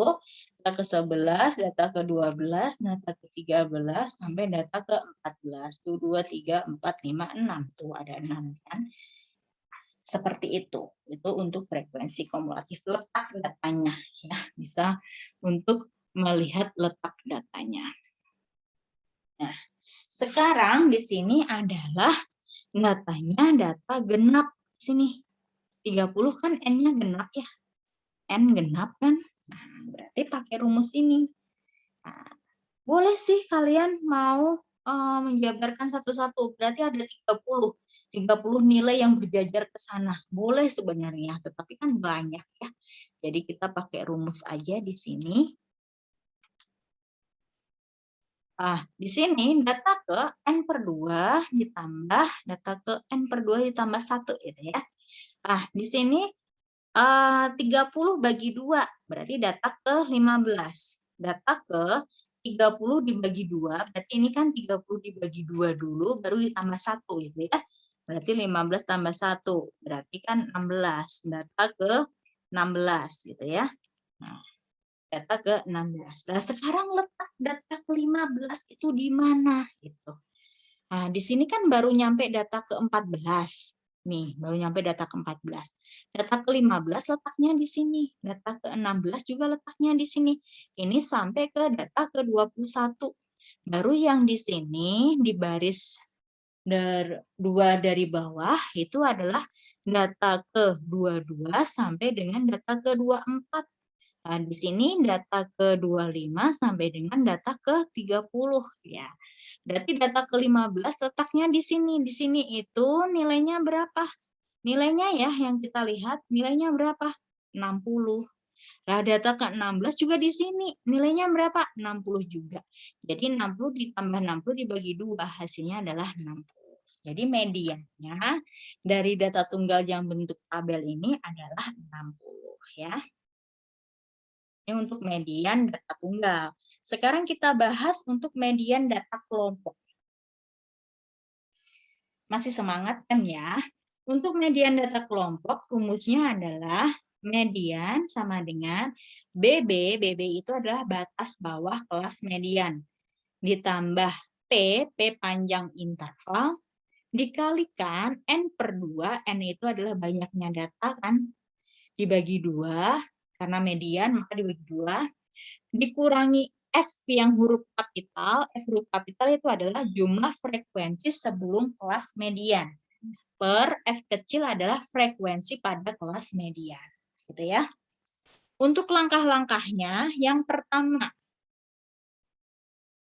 data ke-11, data ke-12, data ke-13, sampai data ke-14. Tuh 2, 3, 4, 5, 6. Tuh ada 6 kan. Seperti itu. Itu untuk frekuensi kumulatif letak datanya. Ya, bisa untuk melihat letak datanya. Nah, sekarang di sini adalah Datanya data genap sini. 30 kan N-nya genap ya. N genap kan? Nah, berarti pakai rumus ini. Nah, boleh sih kalian mau menjabarkan satu-satu. Berarti ada 30. 30 nilai yang berjajar ke sana. Boleh sebenarnya, tetapi kan banyak ya. Jadi kita pakai rumus aja di sini. Di sini data ke N per 2 ditambah data ke N per 2 ditambah 1 gitu ya. Di sini 30 bagi 2 berarti data ke 15. Data ke 30 dibagi 2 berarti ini kan 30 dibagi 2 dulu baru ditambah 1 gitu ya. Berarti 15 tambah 1 berarti kan 16. Data ke 16 gitu ya. Nah, data ke 16. Nah, sekarang letak data ke 15 itu di mana gitu. Nah, di sini kan baru nyampe data ke 14. Nih, baru nyampe data ke 14. Data ke 15 letaknya di sini. Data ke 16 juga letaknya di sini. Ini sampai ke data ke 21. Baru yang di sini di baris 2 dari bawah itu adalah data ke 22 sampai dengan data ke 24. Nah, di sini data ke 25 sampai dengan data ke 30 ya. Berarti data ke-15 letaknya di sini. Di sini itu nilainya berapa? Nilainya ya yang kita lihat nilainya berapa? 60. Nah, data ke-16 juga di sini. Nilainya berapa? 60 juga. Jadi 60 ditambah 60 dibagi 2 hasilnya adalah 60. Jadi mediannya dari data tunggal yang bentuk tabel ini adalah 60 ya. Ini untuk median data tunggal. Sekarang kita bahas untuk median data kelompok. Masih semangat kan ya? Untuk median data kelompok, rumusnya adalah median sama dengan BB. BB itu adalah batas bawah kelas median. Ditambah P panjang interval, dikalikan N per 2, N itu adalah banyaknya data kan, dibagi 2, karena median maka dibagi 2, dikurangi F yang huruf kapital. F huruf kapital itu adalah jumlah frekuensi sebelum kelas median. Per F kecil adalah frekuensi pada kelas median. Gitu ya. Untuk langkah-langkahnya, yang pertama,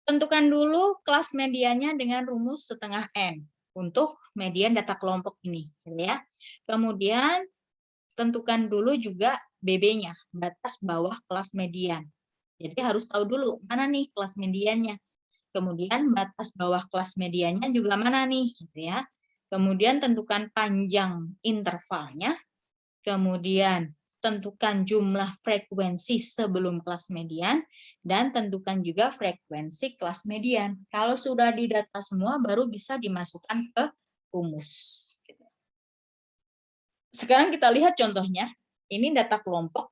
tentukan dulu kelas mediannya dengan rumus setengah N untuk median data kelompok ini. Gitu ya. Kemudian, tentukan dulu juga BB-nya, batas bawah kelas median. Jadi harus tahu dulu mana nih kelas mediannya. Kemudian batas bawah kelas mediannya juga mana nih, gitu ya. Kemudian tentukan panjang intervalnya. Kemudian tentukan jumlah frekuensi sebelum kelas median dan tentukan juga frekuensi kelas median. Kalau sudah didata semua baru bisa dimasukkan ke rumus. Sekarang kita lihat contohnya. Ini data kelompok.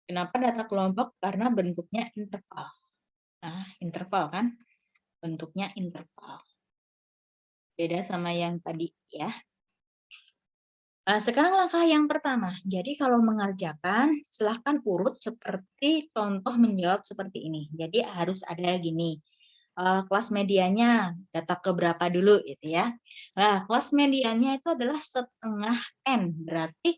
Kenapa data kelompok? Karena bentuknya interval. Nah, interval kan? Bentuknya interval. Beda sama yang tadi ya. Sekarang langkah yang pertama. Jadi kalau mengerjakan, silahkan urut seperti contoh menjawab seperti ini. Jadi harus ada gini. Kelas medianya data ke berapa dulu gitu ya. Nah, kelas medianya itu adalah setengah N. Berarti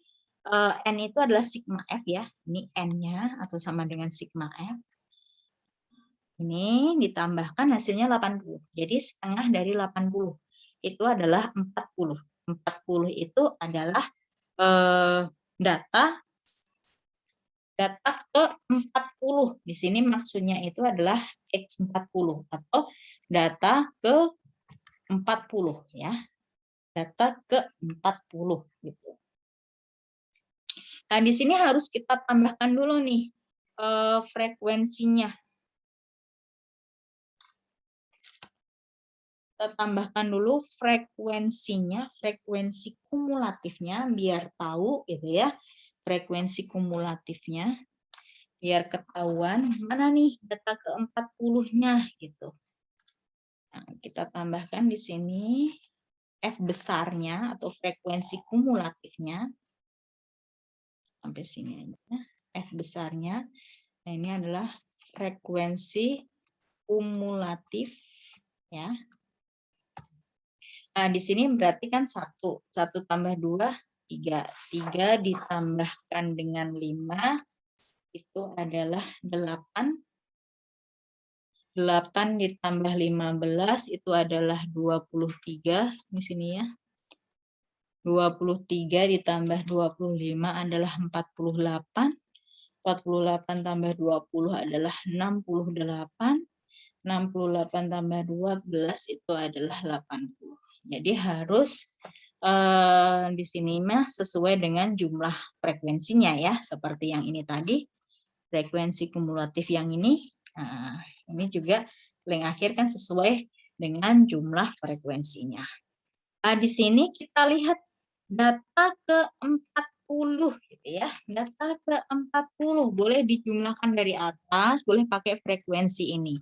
N itu adalah sigma F ya. Ini N-nya atau sama dengan sigma F. Ini ditambahkan hasilnya 80. Jadi setengah dari 80 itu adalah 40. 40 itu adalah data ke 40. Di sini maksudnya itu adalah X40 atau data ke 40 ya. Data ke 40 gitu. Nah, di sini harus kita tambahkan dulu nih frekuensinya. Kita tambahkan dulu frekuensinya, frekuensi kumulatifnya biar tahu gitu ya. Frekuensi kumulatifnya biar ketahuan mana nih data ke-40-nya gitu. Nah, kita tambahkan di sini F besarnya atau frekuensi kumulatifnya. Sampai sini aja. F besarnya. Nah, ini adalah frekuensi kumulatif ya. Nah, di sini berarti kan 1. 1 tambah 2, 3. 3 ditambahkan dengan 5, itu adalah 8. 8 ditambah 15 itu adalah 23 di sini ya. 23 ditambah 25 adalah 48. 48 tambah 20 adalah 68. 68 tambah 12 itu adalah 80. Jadi harus di sini mah sesuai dengan jumlah frekuensinya ya, seperti yang ini tadi. Frekuensi kumulatif yang ini, nah, ini juga paling akhir kan sesuai dengan jumlah frekuensinya. Nah, di sini kita lihat data ke-40 gitu ya. Data ke-40 boleh dijumlahkan dari atas, boleh pakai frekuensi ini.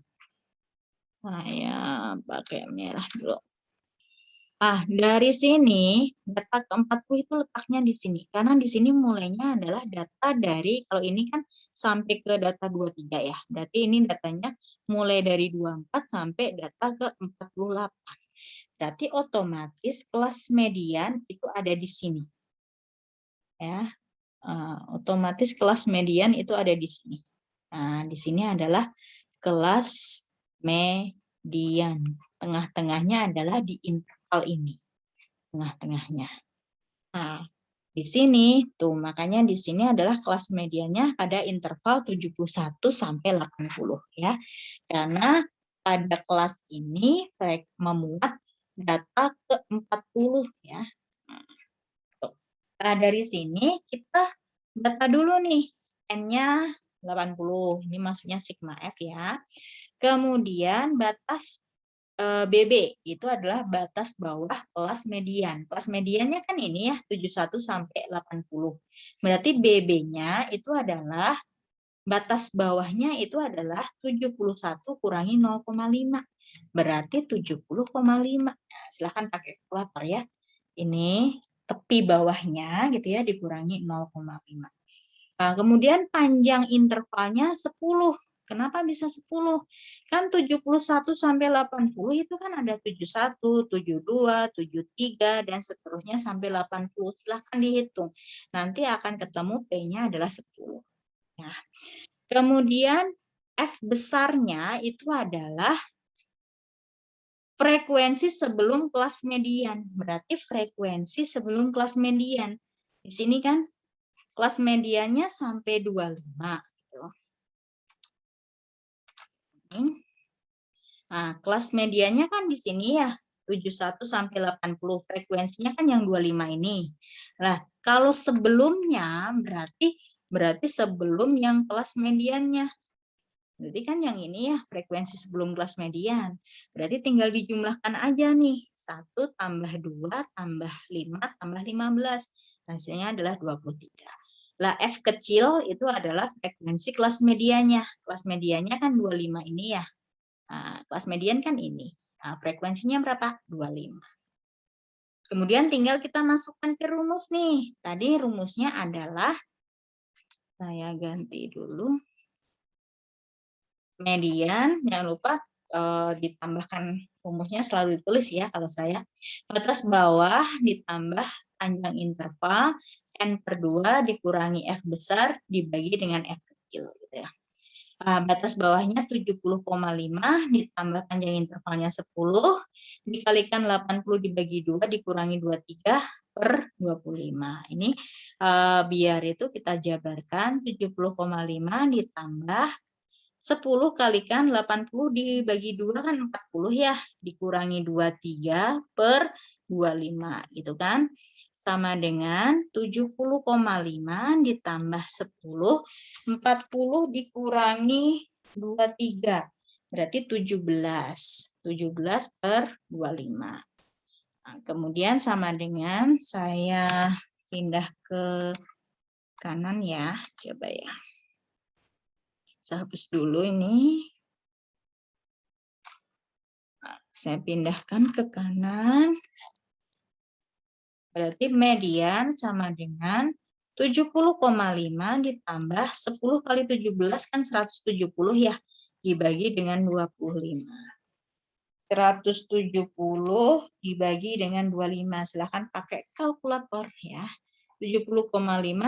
Saya pakai merah dulu. Dari sini data ke-40 itu letaknya di sini. Karena di sini mulainya adalah data dari, kalau ini kan sampai ke data 23 ya. Berarti ini datanya mulai dari 24 sampai data ke-48. Berarti otomatis kelas median itu ada di sini. Ya. Otomatis kelas median itu ada di sini. Nah, di sini adalah kelas median. Tengah-tengahnya adalah di interval ini. Tengah-tengahnya. Nah, di sini tuh makanya di sini adalah kelas mediannya pada interval 71 sampai 80 ya. Karena pada kelas ini memuat data ke-40 ya. Nah, dari sini kita data dulu nih N-nya 80. Ini maksudnya sigma F ya. Kemudian batas BB itu adalah batas bawah kelas median. Kelas mediannya kan ini ya 71 sampai 80. Berarti BB-nya itu adalah batas bawahnya itu adalah 71 kurangi 0,5. Berarti 70,5. Nah, silahkan pakai kalkulator ya. Ini tepi bawahnya gitu ya dikurangi 0,5. Nah, kemudian panjang intervalnya 10. Kenapa bisa 10? Kan 71 sampai 80 itu kan ada 71, 72, 73, dan seterusnya sampai 80. Silahkan dihitung. Nanti akan ketemu P-nya adalah 10. Nah, kemudian F besarnya itu adalah frekuensi sebelum kelas median. Berarti frekuensi sebelum kelas median. Di sini kan kelas mediannya sampai 25. Nah, kelas mediannya kan di sini ya, 71 sampai 80. Frekuensinya kan yang 25 ini. Nah, kalau sebelumnya berarti sebelum yang kelas mediannya. Berarti kan yang ini ya, frekuensi sebelum kelas median. Berarti tinggal dijumlahkan aja nih. 1 tambah 2 tambah 5 tambah 15. Hasilnya adalah 23. Lah F kecil itu adalah frekuensi kelas medianya. Kelas medianya kan 25 ini ya. Nah, kelas median kan ini. Nah, frekuensinya berapa? 25. Kemudian tinggal kita masukkan ke rumus nih. Tadi rumusnya adalah, saya ganti dulu. Median, jangan lupa ditambahkan rumusnya selalu ditulis ya kalau saya. Batas bawah ditambah panjang interval, N/2 dikurangi F besar dibagi dengan F kecil. Gitu ya. Batas bawahnya 70,5 ditambah panjang intervalnya 10 dikalikan 80 dibagi 2 dikurangi 23 per 25. Ini biar itu kita jabarkan 70,5 ditambah 10 kalikan 80 dibagi 2 kan 40 ya, dikurangi 23 per 25 gitu kan. Sama dengan 70,5 ditambah 10, 40 dikurangi 23, berarti 17. 17 per 25. Nah, kemudian sama dengan saya pindah ke kanan ya, coba ya. Saya hapus dulu ini. Nah, saya pindahkan ke kanan. Berarti median sama dengan 70,5 ditambah 10 kali 17 kan 170 ya. Dibagi dengan 25. 170 dibagi dengan 25. Silahkan pakai kalkulator ya. 70,5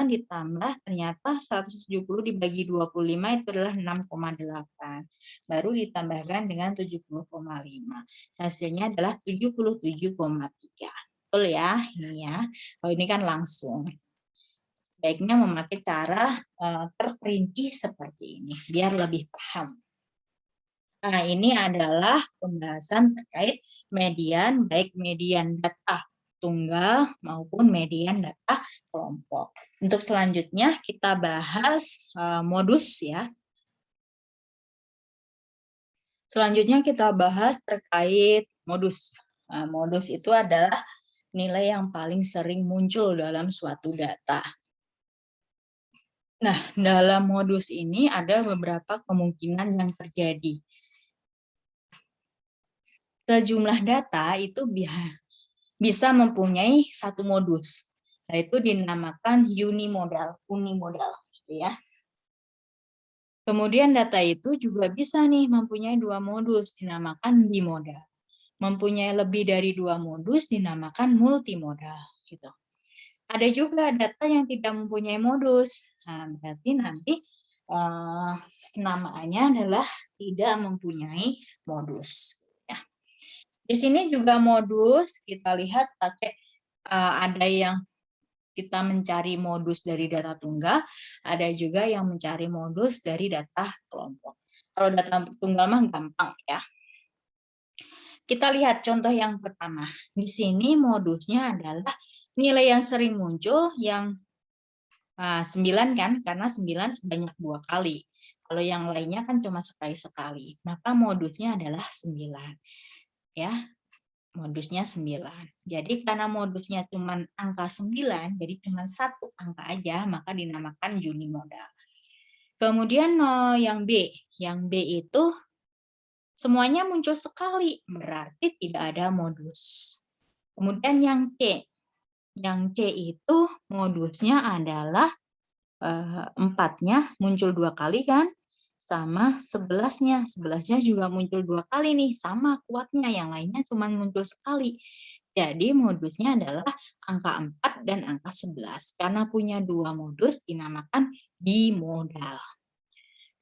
ditambah ternyata 170 dibagi 25 itu adalah 6,8. Baru ditambahkan dengan 70,5. Hasilnya adalah 77,3. Betul ya? Ini ya. Kalau ini kan langsung. Baiknya memakai cara terperinci seperti ini biar lebih paham. Nah, ini adalah pembahasan terkait median, baik median data tunggal maupun median data kelompok. Untuk selanjutnya kita bahas modus ya. Selanjutnya kita bahas terkait modus. Nah, modus itu adalah nilai yang paling sering muncul dalam suatu data. Nah, dalam modus ini ada beberapa kemungkinan yang terjadi. Sejumlah data itu bisa mempunyai satu modus, yaitu dinamakan unimodal, gitu ya. Kemudian data itu juga bisa nih mempunyai dua modus, dinamakan bimodal. Mempunyai lebih dari dua modus dinamakan multimodal, gitu. Ada juga data yang tidak mempunyai modus. Nah, berarti nanti namanya adalah tidak mempunyai modus. Ya. Di sini juga modus, kita lihat pakai ada yang kita mencari modus dari data tunggal, ada juga yang mencari modus dari data kelompok. Kalau data tunggal mah gampang ya. Kita lihat contoh yang pertama. Di sini modusnya adalah nilai yang sering muncul yang 9 kan, karena 9 sebanyak 2 kali. Kalau yang lainnya kan cuma sekali-sekali. Maka modusnya adalah 9. Ya, modusnya 9. Jadi karena modusnya cuma angka 9, jadi cuma satu angka aja, maka dinamakan unimodal. Kemudian yang B. Yang B itu semuanya muncul sekali, berarti tidak ada modus. Kemudian yang C. Yang C itu modusnya adalah 4-nya muncul 2 kali kan, sama 11-nya. 11-nya juga muncul 2 kali nih, sama kuatnya. Yang lainnya cuma muncul sekali. Jadi modusnya adalah angka 4 dan angka 11. Karena punya 2 modus dinamakan bimodal.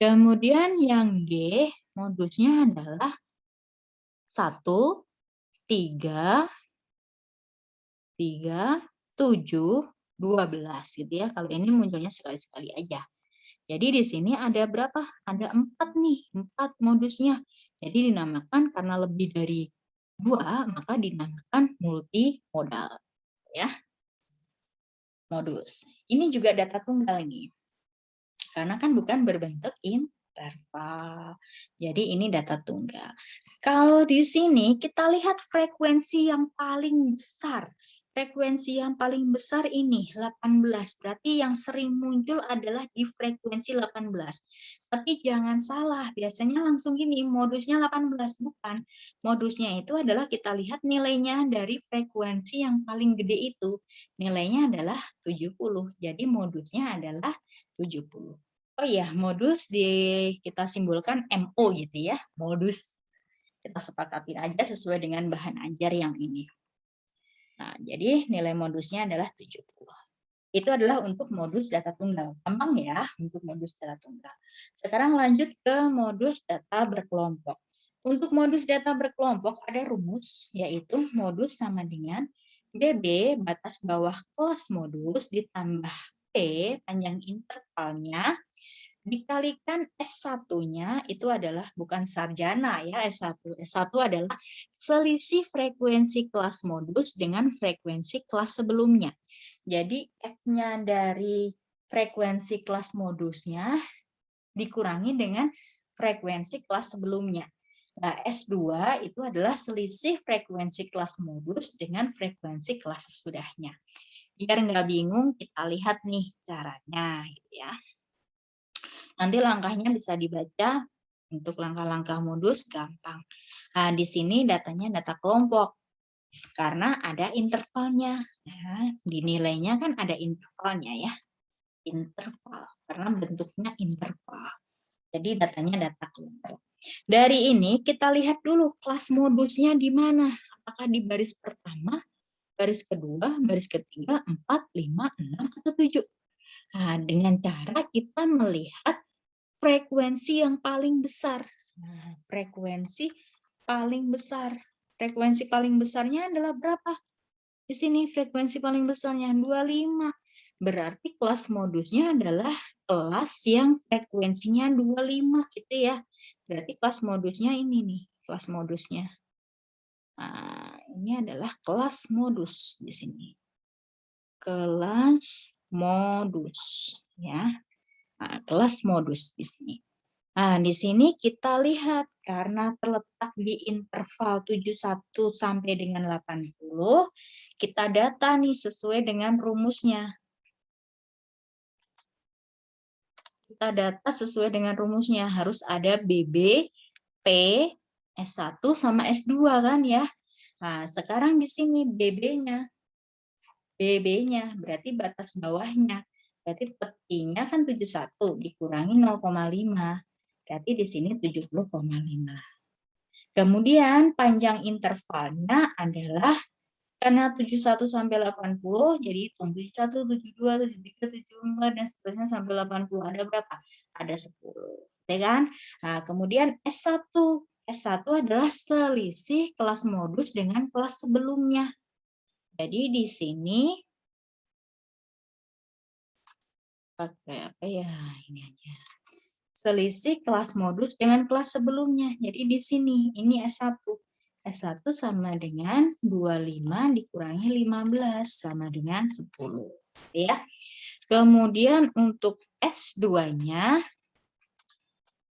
Kemudian yang D, modusnya adalah 1, 3, 7, 12 gitu ya. Kalau ini munculnya sekali-sekali aja. Jadi di sini ada berapa? Ada 4 nih, 4 modusnya. Jadi dinamakan karena lebih dari 2, maka dinamakan multimodal. Ya, modus. Ini juga data tunggal nih. Karena kan bukan berbentuk interval. Jadi ini data tunggal. Kalau di sini kita lihat frekuensi yang paling besar. Frekuensi yang paling besar ini 18. Berarti yang sering muncul adalah di frekuensi 18. Tapi jangan salah, biasanya langsung gini, modusnya 18. Bukan. Modusnya itu adalah kita lihat nilainya dari frekuensi yang paling gede itu. Nilainya adalah 70. Jadi modusnya adalah 70. Oh iya, modus kita simbolkan MO gitu ya, modus. Kita sepakatin aja sesuai dengan bahan ajar yang ini. Nah, jadi nilai modusnya adalah 70. Itu adalah untuk modus data tunggal. Gampang ya untuk modus data tunggal. Sekarang lanjut ke modus data berkelompok. Untuk modus data berkelompok ada rumus, yaitu modus sama dengan DB batas bawah kelas modus ditambah P panjang intervalnya dikalikan S1-nya itu adalah bukan sarjana ya S1. S1 adalah selisih frekuensi kelas modus dengan frekuensi kelas sebelumnya. Jadi F-nya dari frekuensi kelas modusnya dikurangi dengan frekuensi kelas sebelumnya. Nah, S2 itu adalah selisih frekuensi kelas modus dengan frekuensi kelas sesudahnya. Biar nggak bingung, kita lihat nih caranya gitu ya. Nanti langkahnya bisa dibaca untuk langkah-langkah modus gampang. Nah, di sini datanya data kelompok karena ada intervalnya. Nah, di nilainya kan ada intervalnya ya. Interval karena bentuknya interval. Jadi datanya data kelompok. Dari ini kita lihat dulu kelas modusnya di mana. Apakah di baris pertama, baris kedua, baris ketiga, 4, 5, 6, atau 7. Nah, dengan cara kita melihat frekuensi yang paling besar. Nah, frekuensi paling besar. Frekuensi paling besarnya adalah berapa? Di sini frekuensi paling besarnya 25. Berarti kelas modusnya adalah kelas yang frekuensinya 25 gitu ya. Berarti kelas modusnya ini nih, kelas modusnya. Nah, ini adalah kelas modus di sini. Kelas modus ya. Nah, kelas modus di sini. Nah, di sini kita lihat karena terletak di interval 71 sampai dengan 80, kita data nih sesuai dengan rumusnya. Kita data sesuai dengan rumusnya, harus ada BB, P, S1 sama S2 kan ya. Nah, sekarang di sini BB-nya. BB-nya berarti batas bawahnya. Berarti P-nya kan 71 dikurangi 0,5. Berarti di sini 70,5. Kemudian panjang intervalnya adalah karena 71 sampai 80, jadi 71, 72, 73, 74, dan seterusnya sampai 80. Ada berapa? Ada 10. Ya kan? Nah, kemudian S1. S1 adalah selisih kelas modus dengan kelas sebelumnya. Jadi di sini pakai apa ya? Ini aja. Selisih kelas modus dengan kelas sebelumnya. Jadi di sini ini S1. S1 sama dengan 25 dikurangi 15 sama dengan 10. Ya. Kemudian untuk S2-nya,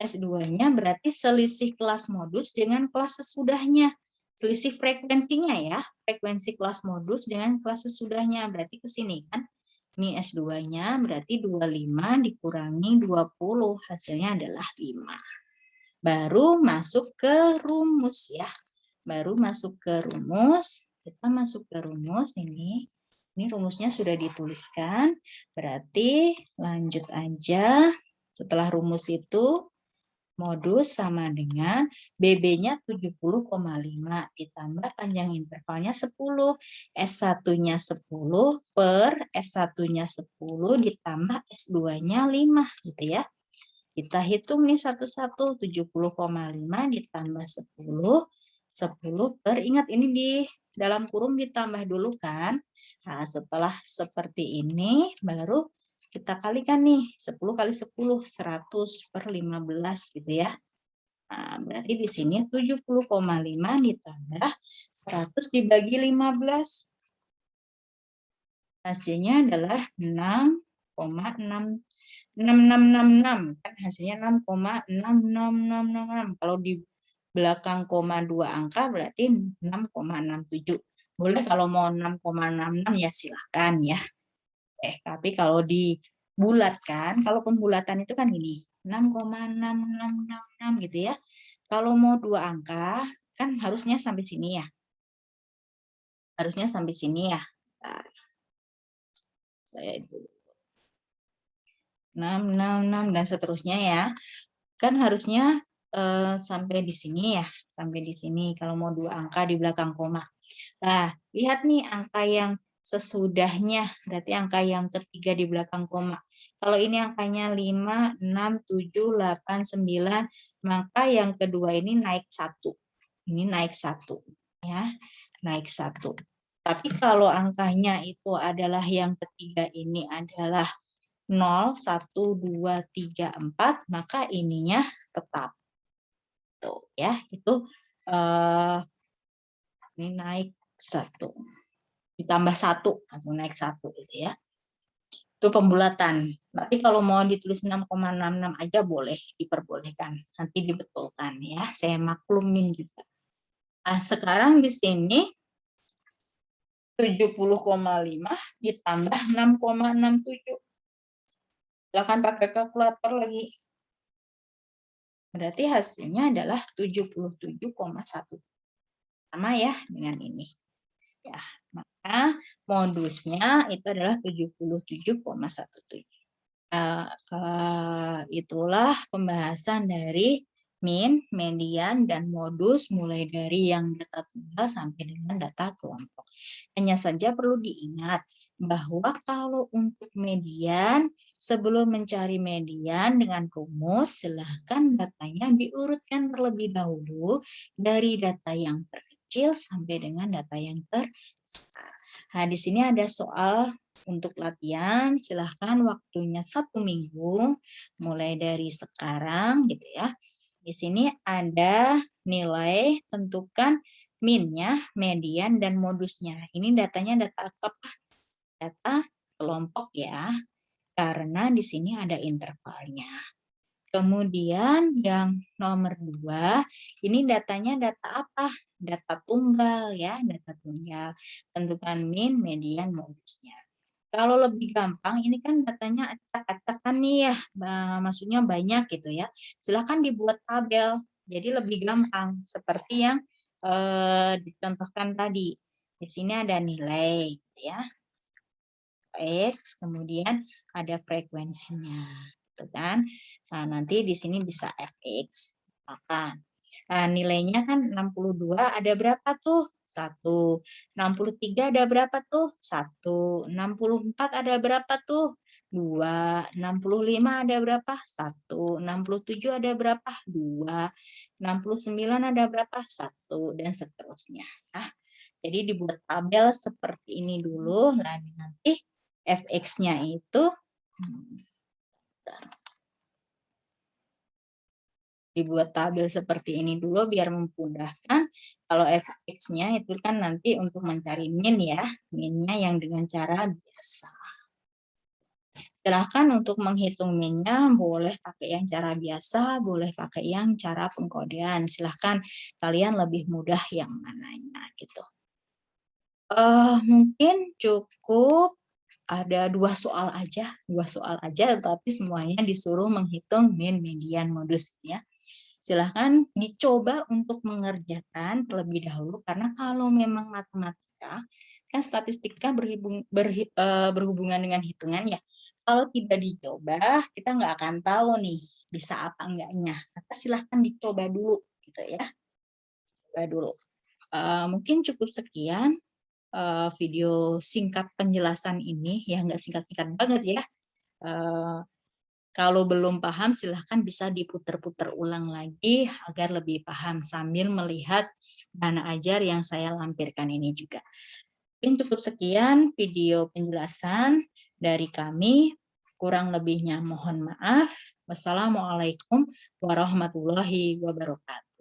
S2-nya berarti selisih kelas modus dengan kelas sesudahnya. Selisih frekuensinya ya, frekuensi kelas modus dengan kelas sesudahnya. Berarti ke sini kan. Ini S2-nya berarti 25 dikurangi 20, hasilnya adalah 5. Baru masuk ke rumus ya. Baru masuk ke rumus. Kita masuk ke rumus ini. Ini rumusnya sudah dituliskan. Berarti lanjut aja. Setelah rumus itu, modus sama dengan BB-nya 70,5 ditambah panjang intervalnya 10. S1-nya 10 per S1-nya 10 ditambah S2-nya 5 gitu ya. Kita hitung nih satu-satu, 70,5 ditambah 10, 10 per, ingat ini di dalam kurung ditambah dulu kan. Nah, setelah seperti ini, baru kita kalikan nih, 10 kali 10, 100 per 15 gitu ya. Nah, berarti di sini 70,5 ditambah 100 dibagi 15. Hasilnya adalah 6,6. 6666 kan hasilnya 6,66666. Kalau di belakang koma 2 angka berarti 6,67. Boleh kalau mau 6,66 ya silakan ya. Tapi kalau dibulatkan, kalau pembulatan itu kan ini 6,6666 gitu ya. Kalau mau 2 angka kan harusnya sampai sini ya. Harusnya sampai sini ya. Nah, saya itu 666 dan seterusnya ya. Kan harusnya sampai di sini ya, sampai di sini kalau mau 2 angka di belakang koma. Nah, lihat nih angka yang sesudahnya, berarti angka yang ketiga di belakang koma. Kalau ini angkanya 5, 6, 7, 8, 9, maka yang kedua ini naik 1. Ini naik 1 ya, naik 1. Tapi kalau angkanya itu adalah yang ketiga ini adalah 0, 1, 2, 3, 4, maka ininya tetap. Tuh ya, itu ini naik 1. Ditambah 1 atau naik 1 gitu ya. Itu pembulatan. Tapi kalau mau ditulis 6,66 aja boleh, diperbolehkan. Nanti dibetulkan ya. Saya maklumin juga. Nah, sekarang di sini 70,5 ditambah 6,67. Silakan pakai kalkulator lagi. Berarti hasilnya adalah 77,1. Sama ya dengan ini. Ya, maka modusnya itu adalah 77,17. Itulah pembahasan dari min, median, dan modus mulai dari yang data tunggal sampai dengan data kelompok. Hanya saja perlu diingat bahwa kalau untuk median, sebelum mencari median dengan rumus, silahkan datanya diurutkan terlebih dahulu dari data yang terkecil sampai dengan data yang terbesar. Nah, di sini ada soal untuk latihan, silahkan waktunya 1 minggu, mulai dari sekarang gitu ya. Di sini ada nilai, tentukan minnya, median, dan modusnya. Ini datanya data apa? Data kelompok ya, karena di sini ada intervalnya. Kemudian yang nomor 2, ini datanya data apa? Data tunggal ya, data tunggal. Tentukan min, median, modusnya. Kalau lebih gampang, ini kan datanya acak-acakan nih ya, maksudnya banyak gitu ya. Silakan dibuat tabel, jadi lebih gampang. Seperti yang dicontohkan tadi. Di sini ada nilai gitu ya, X, kemudian ada frekuensinya, gitu kan. Nah, nanti di sini bisa Fx, misalkan. Nah, nilainya kan 62 ada berapa tuh? 1. 63 ada berapa tuh? 1. 64 ada berapa tuh? 2. 65 ada berapa? 1. 67 ada berapa? 2. 69 ada berapa? 1. Dan seterusnya. Nah, jadi dibuat tabel seperti ini dulu. Nah, nanti Fx-nya itu dibuat tabel seperti ini dulu biar memudahkan. Kalau Fx-nya itu kan nanti untuk mencari min ya, minnya yang dengan cara biasa. Silahkan untuk menghitung minnya boleh pakai yang cara biasa, boleh pakai yang cara pengkodean. Silahkan kalian lebih mudah yang mananya gitu. Mungkin cukup ada 2 soal aja, tapi semuanya disuruh menghitung min, median, modus ya. Silahkan dicoba untuk mengerjakan terlebih dahulu, karena kalau memang matematika, kan statistika berhubungan dengan hitungan ya. Kalau tidak dicoba, kita nggak akan tahu nih bisa apa enggaknya. Maka silahkan dicoba dulu gitu ya. Coba dulu. Mungkin cukup sekian video singkat penjelasan ini, ya nggak singkat-singkat banget ya. Kalau belum paham silahkan bisa diputar-putar ulang lagi agar lebih paham sambil melihat mana ajar yang saya lampirkan ini juga. Mungkin cukup sekian video penjelasan dari kami. Kurang lebihnya mohon maaf. Wassalamualaikum warahmatullahi wabarakatuh.